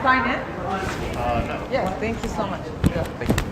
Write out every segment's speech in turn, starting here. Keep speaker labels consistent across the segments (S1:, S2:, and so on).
S1: sign in?
S2: No.
S1: Yes, thank you so much.
S2: Yeah, thank you.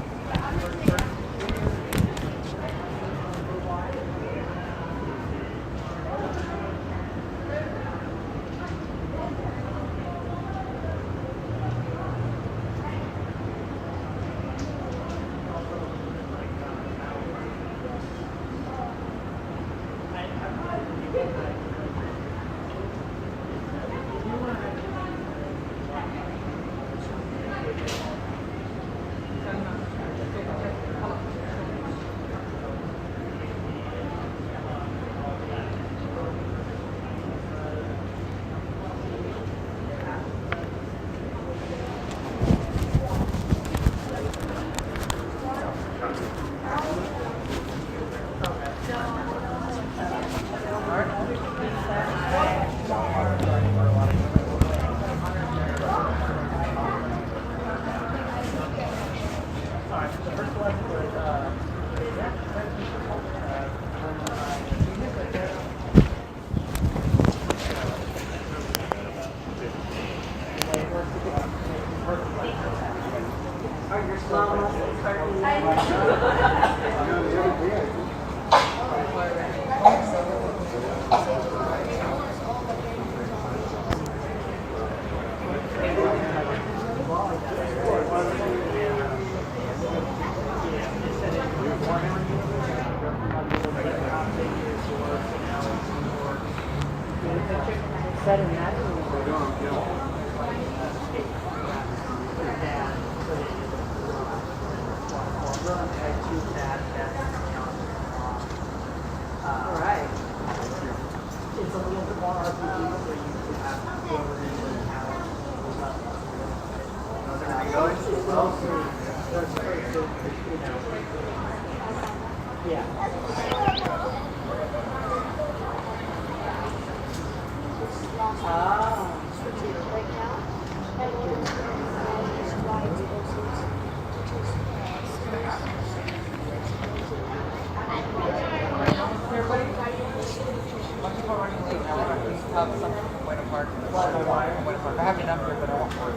S1: I have your number, but I won't work.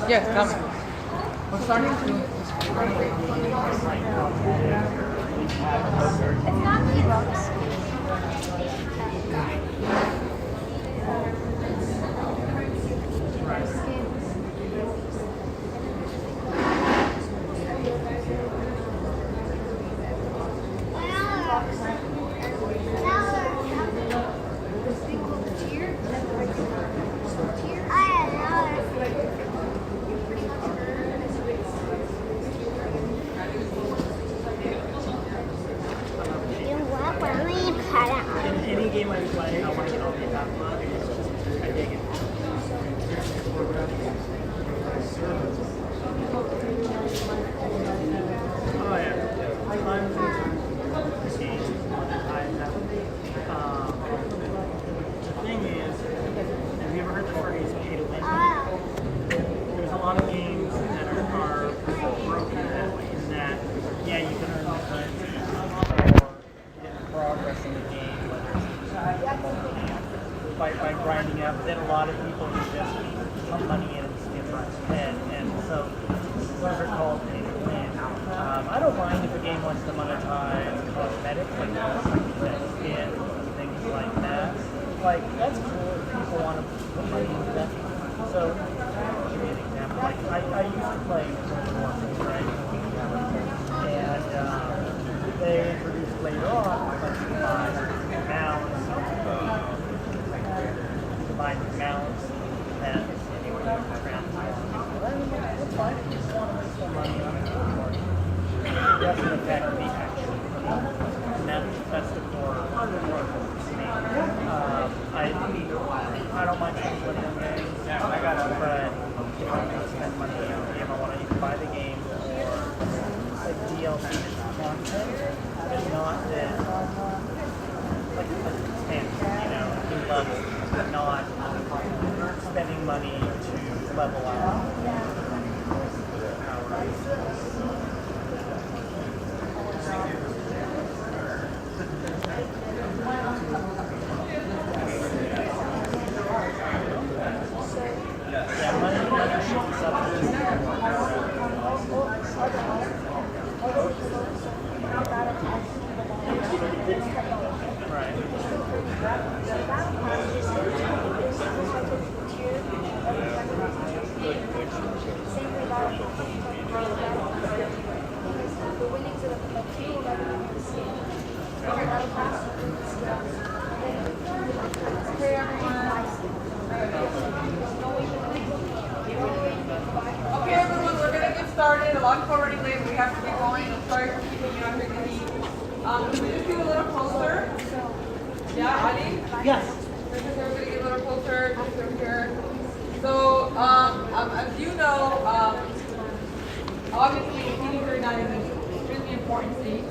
S1: Yes, tell me. We're starting to.
S3: It's not really rocks.
S4: Any game I play, I want to get all the top mug. It's just, I dig it. Oh yeah. I love this game. The thing is, have you ever heard the phrase pay to win? There's a lot of games that are broken that way, in that, yeah, you can earn the currency, or by grinding out. But then a lot of people who just pump money in and skip right ahead, and so those are called pay to win. I don't mind if a game wants to monetize cosmetics like skin and things like that. Like, that's cool if people want to put money into that. So, I'll give you an example. Like, I used to play Warfare, right? And they introduced later on, like, you can buy mounts, pets, anywhere you can transport people. That's fine if you just want to make some money on it. It doesn't affect the actual game. And that's the core to me. I don't mind spending money on games, but if I'm going to spend money on a game, I want to either buy the game or a DLC content. It's not that, like Stan, he loves not spending money to level up.
S1: Okay, everyone, we're gonna get started. A lot of already late. We have to get going. I'm sorry for keeping you out here to eat. Can we just get a little closer? Yeah, Ali?
S4: Yes.
S1: Just everybody get a little closer, just over here. So, as you know, obviously CA-39 is an extremely important seat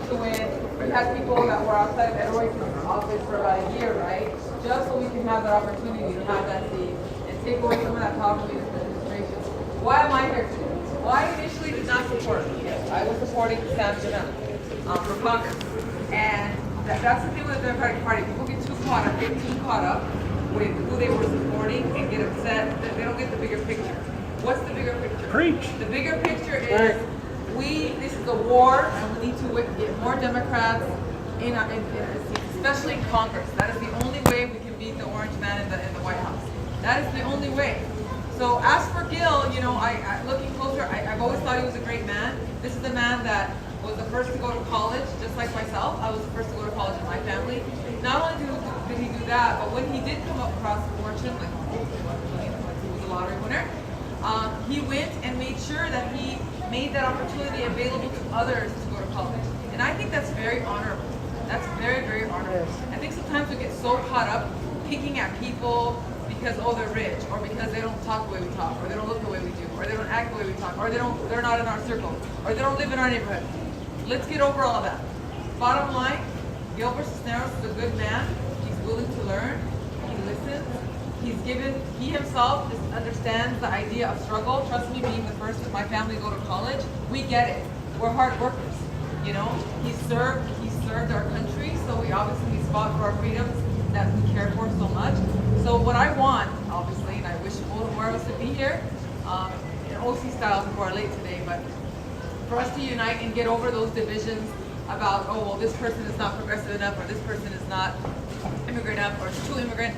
S1: to win. We had people that were outside of Edwards' office for about a year, right? Just so we can have that opportunity to have that seat and take away some of that power from the administration. Why am I here today? Well, I initially did not support it. I was supporting Sam for Congress. And that's the thing with the Democratic Party. People get too caught up with who they were supporting and get upset that they don't get the bigger picture. What's the bigger picture?
S4: Preach.
S1: The bigger picture is this is a war, and we need to get more Democrats in a seat, especially in Congress. That is the only way we can beat the orange man in the White House. That is the only way. So as for Gil, looking closer, I've always thought he was a great man. This is a man that was the first to go to college, just like myself. I was the first to go to college in my family. Not only did he do that, but when he did come across fortune, like he was a lottery winner, he went and made sure that he made that opportunity available to others to go to college. And I think that's very honorable. That's very, very honorable. I think sometimes we get so caught up picking at people because, oh, they're rich, or because they don't talk the way we talk, or they don't look the way we do, or they don't act the way we talk, or they're not in our circle, or they don't live in our neighborhood. Let's get over all of that. Bottom line, Gilbert Cisneros is a good man. He's willing to learn. He listens. He himself just understands the idea of struggle. Trust me, being the first of my family to go to college, we get it. We're hard workers. He served our country, so we fought for our freedoms that we care for so much. So what I want, obviously, and I wish more of us to be here, in OC style before we're late today, but for us to unite and get over those divisions about, oh, well, this person is not progressive enough, or this person is not immigrant enough, or too immigrant.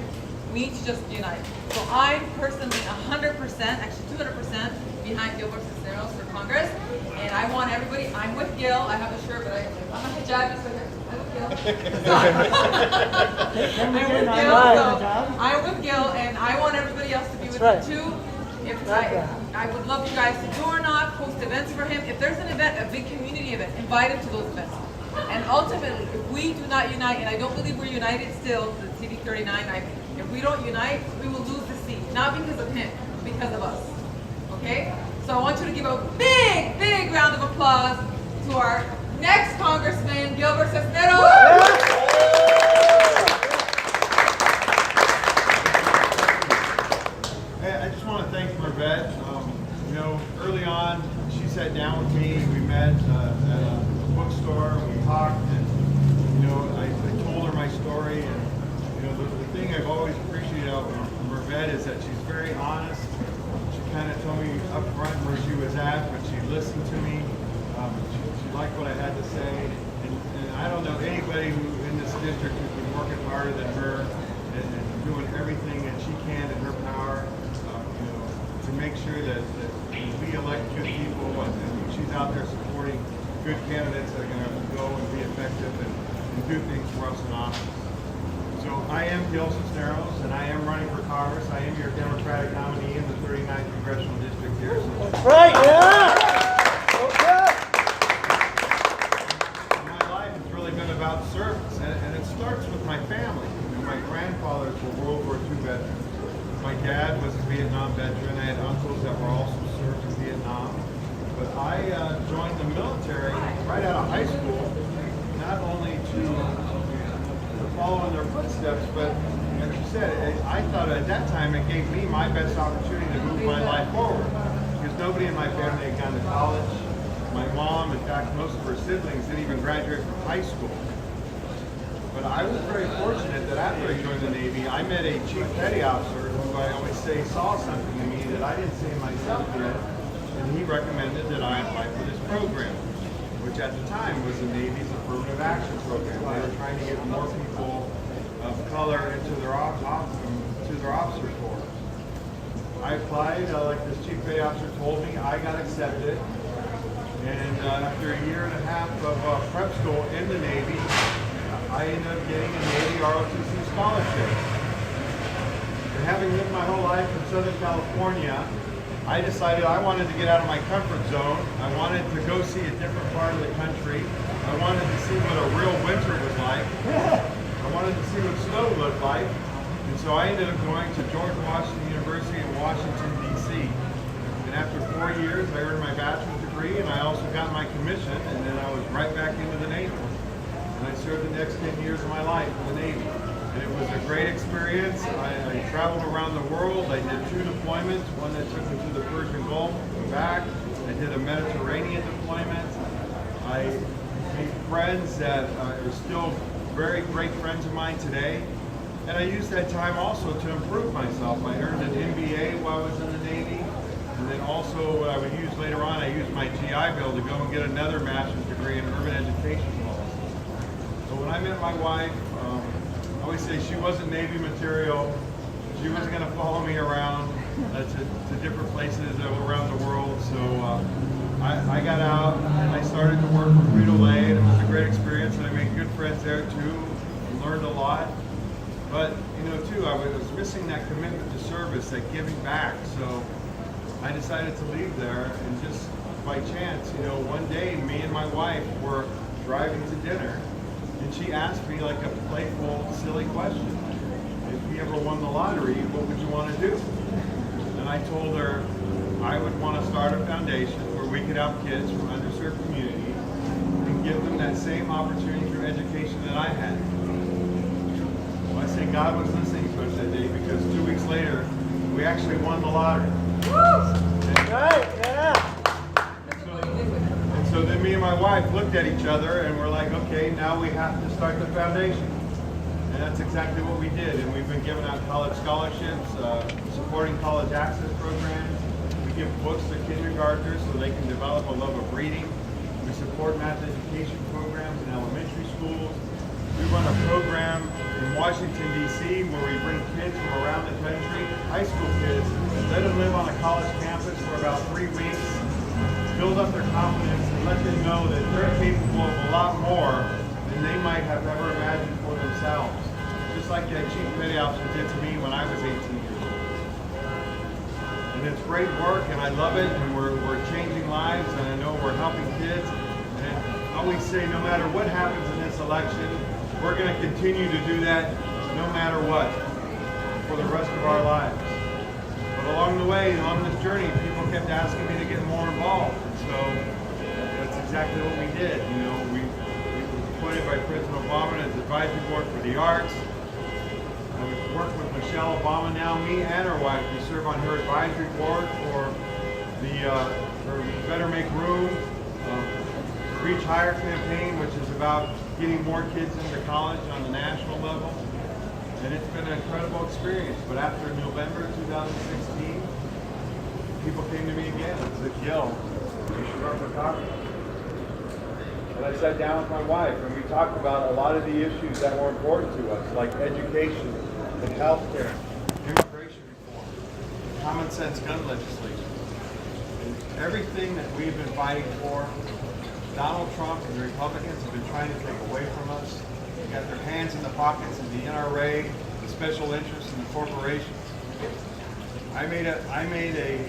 S1: We need to just unite. So I'm personally 100%, actually 200% behind Gilbert Cisneros for Congress. And I want everybody, I'm with Gil, I have a shirt, but I'm a hijabi, so I'm with Gil. I'm with Gil, and I want everybody else to be with him too. I would love you guys to do or not, post events for him. If there's an event, a big community event, invite him to those events. And ultimately, if we do not unite, and I don't believe we're united still, the CA-39, if we don't unite, we will lose the seat. Not because of him, because of us. Okay? So I want you to give a big, big round of applause to our next Congressman, Gilbert Cisneros.
S3: I just want to thank Mervette. Early on, she sat down with me. We met at a bookstore. We talked, and I told her my story. And the thing I've always anybody who in this district who's been working harder than her and doing everything that she can in her power, to make sure that we elect good people and she's out there supporting good candidates that are going to go and be effective and do things for us in office. So I am Gil Cisneros, and I am running for Congress. I am your Democratic nominee in the 39th Congressional District here. So
S5: That's right, yeah! Okay.
S3: my life has really been about service, and it starts with my family. My grandfathers were World War II veterans. My dad was a Vietnam veteran. I had uncles that were also served in Vietnam. But I joined the military right out of high school, not only to follow in their footsteps, but as you said, I thought at that time it gave me my best opportunity to move my life forward. Because nobody in my family had gone to college. My mom, in fact, most of her siblings didn't even graduate from high school. But I was very fortunate that after I joined the Navy, I met a chief petty officer who I always say saw something in me that I didn't see myself yet, and he recommended that I apply for this program, which at the time was the Navy's Affirmative Action Program. They were trying to get more people of color into their officer corps. I applied, like this chief petty officer told me, I got accepted, and after a year and a half of prep school in the Navy, I ended up getting a Navy ROTC scholarship. And having lived my whole life in Southern California, I decided I wanted to get out of my comfort zone. I wanted to go see a different part of the country. I wanted to see what a real winter was like. I wanted to see what snow looked like. And so I ended up going to George Washington University in Washington, D.C. And after 4 years, I earned my bachelor's degree, and I also got my commission, and then I was right back into the Navy. And I served the next 10 years of my life in the Navy. And it was a great experience. I traveled around the world. I did 2 deployments, one that took me to the Persian Gulf and back. I did a Mediterranean deployment. I made friends that are still very great friends of mine today. And I used that time also to improve myself. I earned an MBA while I was in the Navy. And then also what I would use later on, I used my GI Bill to go and get another master's degree in urban education law. So when I met my wife, I always say she wasn't Navy material. She wasn't going to follow me around to different places around the world. So I got out and I started to work for Frito-Lay, and it was a great experience. And I made good friends there too, and learned a lot. But too, I was missing that commitment to service, that giving back. So I decided to leave there, and just by chance, one day me and my wife were driving to dinner. And she asked me like a playful, silly question. If you ever won the lottery, what would you want to do? And I told her I would want to start a foundation where we could help kids from underserved communities and give them that same opportunity through education that I had. Well, I say God was listening to us that day, because 2 weeks later, we actually won the lottery.
S5: Right, yeah.
S3: So then me and my wife looked at each other and we're like, okay, now we have to start the foundation. And that's exactly what we did. And we've been giving out college scholarships, supporting college access programs. We give books to kindergartners so they can develop a love of reading. We support math education programs in elementary schools. We run a program in Washington, D.C. where we bring kids from around the country, high school kids, let them live on a college campus for about 3 weeks, build up their confidence, and let them know that they're capable of a lot more than they might have ever imagined for themselves. Just like that chief petty officer did to me when I was 18 years old. And it's great work, and I love it, and we're changing lives, and I know we're helping kids. And I always say, no matter what happens in this election, we're going to continue to do that no matter what for the rest of our lives. But along the way, along this journey, people kept asking me to get more involved. And so that's exactly what we did. We were appointed by President Obama as advisory board for the arts. I worked with Michelle Obama now, me and her wife. We serve on her advisory board for the her Better Make Room, Reach Higher campaign, which is about getting more kids into college on the national level. And it's been an incredible experience. But after November 2016, people came to me again and said, Gil, you should run for Congress. And I sat down with my wife, and we talked about a lot of the issues that were important to us, like education and healthcare, immigration reform, common sense gun legislation. And everything that we've been fighting for, Donald Trump and the Republicans have been trying to take away from us. They got their hands in the pockets of the NRA, the special interests, and the corporations. I made a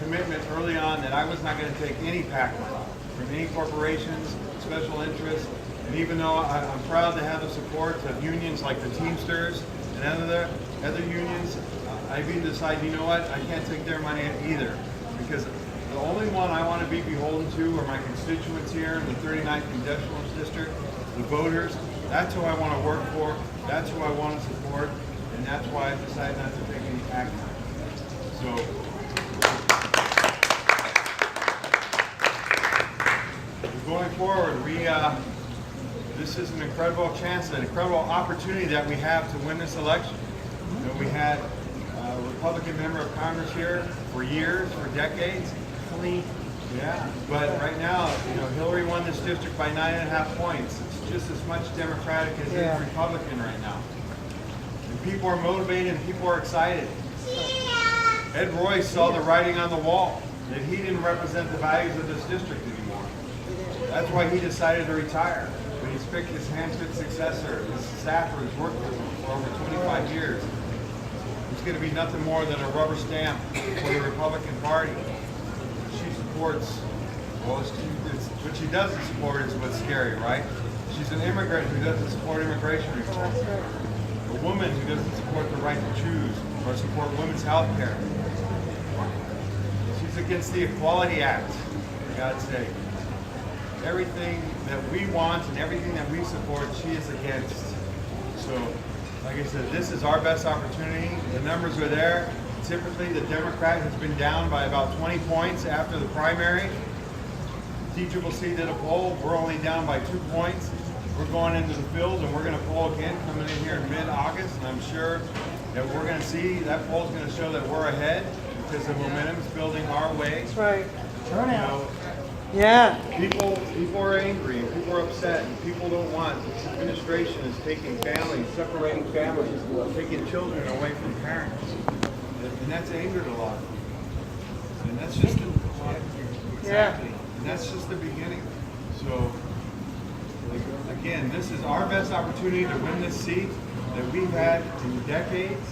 S3: commitment early on that I was not going to take any PAC money from any corporations, special interests, and even though I'm proud to have the support of unions like the Teamsters and other unions, I've even decided, you know what, I can't take their money either, because the only one I want to be beholden to are my constituents here in the 39th Congressional District, the voters. That's who I want to work for, that's who I want to support, and that's why I decided not to take any PAC money. So, going forward, this is an incredible chance, an incredible opportunity that we have to win this election. You know, we had a Republican member of Congress here for years, for decades. Yeah, but right now, you know, Hillary won this district by 9.5 points. It's just as much Democratic as it is Republican right now. And people are motivated and people are excited. Ed Royce saw the writing on the wall that he didn't represent the values of this district anymore. That's why he decided to retire. But he's picked his hand-picked successor, his staffer who's worked with him for over 25 years. He's going to be nothing more than a rubber stamp for the Republican Party. She supports, well, what she doesn't support is what's scary, right? She's an immigrant who doesn't support immigration reform. A woman who doesn't support the right to choose or support women's health care. She's against the Equality Act, for God's sake. Everything that we want and everything that we support, she is against. So, like I said, this is our best opportunity. The numbers are there. Typically, the Democrat has been down by about 20 points after the primary. DCCC did a poll. We're only down by 2 points. We're going into the field, and we're going to poll again coming in here in mid-August, and I'm sure that we're going to see that poll's going to show that we're ahead because the momentum is building our way.
S5: That's right.
S3: You know,
S5: Yeah.
S3: people are angry, and people are upset, and people don't want. This administration is taking families, separating families, taking children away from parents. And that's angered a lot of people. And that's just exactly. And that's just the beginning. So again, this is our best opportunity to win this seat that we've had in decades.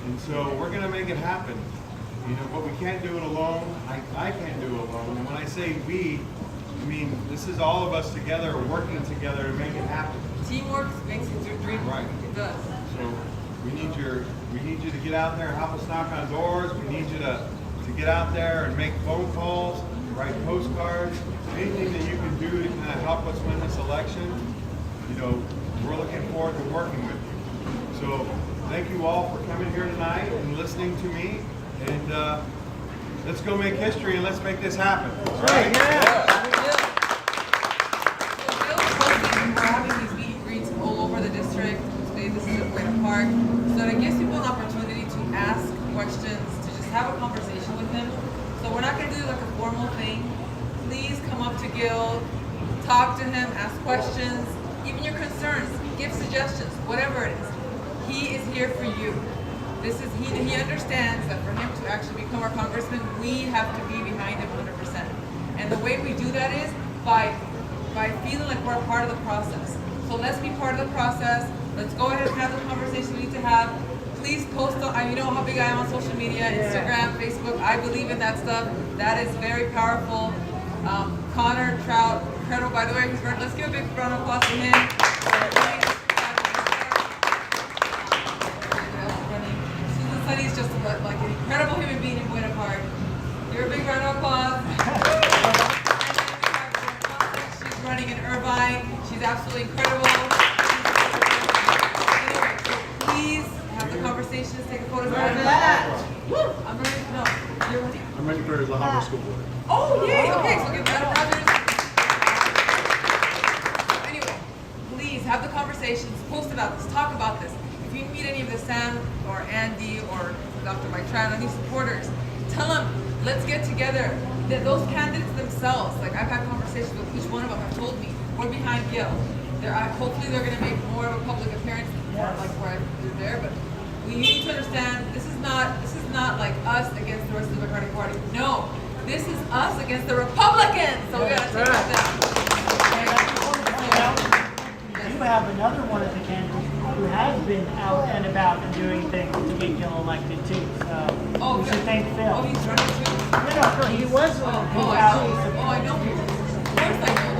S3: And so we're going to make it happen. You know, but we can't do it alone. I can't do it alone. And when I say we, I mean this is all of us together working together to make it happen.
S1: Teamwork makes it your dream.
S3: Right.
S1: It does.
S3: So we need you to get out there and help us knock on doors. We need you to get out there and make phone calls, write postcards, anything that you can do to kind of help us win this election. You know, we're looking forward to working with you. So thank you all for coming here tonight and listening to me. And let's go make history and let's make this happen. All right?
S1: We're having these meet and greets all over the district. Today this is at Wayne Park. So that it gives people an opportunity to ask questions, to just have a conversation with him. So we're not going to do like a formal thing. Please come up to Gil, talk to him, ask questions, even your concerns, give suggestions, whatever it is. He is here for you. He understands that for him to actually become our congressman, we have to be behind him 100%. And the way we do that is by feeling like we're a part of the process. So let's be part of the process. Let's go ahead and have the conversation we need to have. Please post on, you know how big I am on social media, Instagram, Facebook. I believe in that stuff. That is very powerful. Connor Trout, incredible. By the way, let's give a big round of applause to him. Sunny's just like an incredible human being in Buena Park. You're a big round of applause. She's running in Irvine. She's absolutely incredible. Anyway, so please have the conversations, take a photo of that. I'm ready. No, you're ready.
S3: I'm ready for the Harbor School Board.
S1: Oh, yay! Okay, so give that Rogers. Anyway, please have the conversations, post about this, talk about this. If you meet any of the Sam or Andy or Dr. Mike Tran, any supporters, tell them, let's get together. those candidates themselves, like I've had conversations with each one of them, have told me we're behind Gil. Hopefully they're going to make more of a public appearance, more like where they're there. But we need to understand this is not like us against the rest of the Democratic Party. No, this is us against the Republicans. So we got to take that down.
S4: You have another one of the candidates who has been out and about and doing things to get Gil elected too. So we should thank Phil.
S1: Oh, he's running too.
S4: No, he was one of
S1: Oh, I know. Of course I know.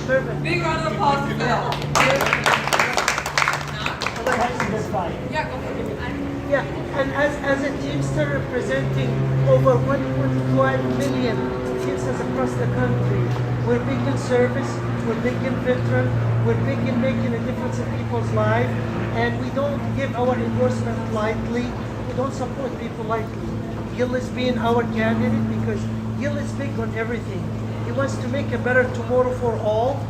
S4: Perfect.
S1: Big round of applause to Phil. Yeah, go for it.
S5: Yeah, and as a teamster representing over 1.5 million teamsters across the country, we're big in service, we're big in veteran, we're big in making a difference in people's lives, and we don't give our endorsement lightly, we don't support people lightly. Gil is being our candidate because Gil is big on everything. He wants to make a better tomorrow for all.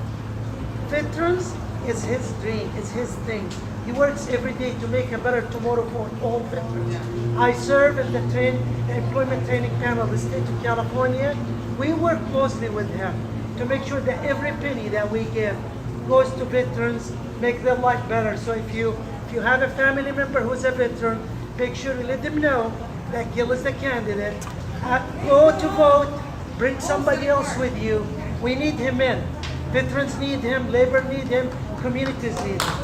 S5: Veterans is his dream, it's his thing. He works every day to make a better tomorrow for all veterans. I serve in the employment training panel of the state of California. We work closely with him to make sure that every penny that we give goes to veterans, make their life better. So if you have a family member who's a veteran, make sure you let them know that Gil is the candidate. Go to vote, bring somebody else with you. We need him in. Veterans need him, labor need him, communities need him.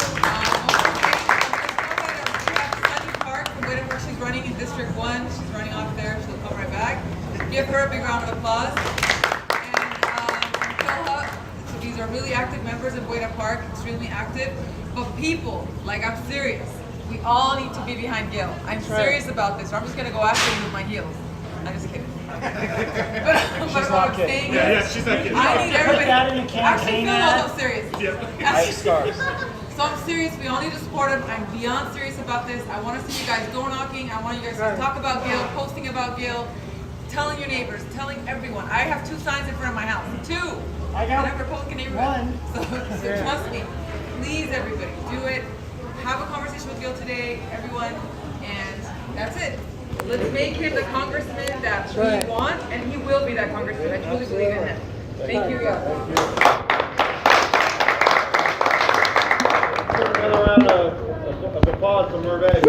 S1: She's running in District 1. She's running off there. She'll come right back. Give her a big round of applause. And tell her, so these are really active members of Buena Park, extremely active. But people, like I'm serious. We all need to be behind Gil. I'm serious about this. So I'm just gonna go after him with my heels. I'm just kidding. but
S2: She's
S1: what
S2: not
S1: I'm
S2: kidding.
S1: saying
S2: Yeah,
S1: is,
S2: she's not kidding.
S1: I need everybody.
S4: that in a campaign
S1: Actually, Phil
S4: ad.
S1: knows I'm serious.
S2: Yeah.
S1: Actually-
S2: Scars.
S1: So I'm serious. We all need to support him. I'm beyond serious about this. I want to see you guys door knocking. I want you guys to talk about Gil, posting about Gil, telling your neighbors, telling everyone. I have 2 signs in front of my house. 2.
S4: I got
S1: in a Republican neighborhood.
S4: one.
S1: So trust me. Please, everybody, do it. Have a conversation with Gil today, everyone, and that's it. Let's make him the congressman that we want, and he will be that congressman. I truly believe in him. Thank you, Gil.
S3: Another round of applause for Merve.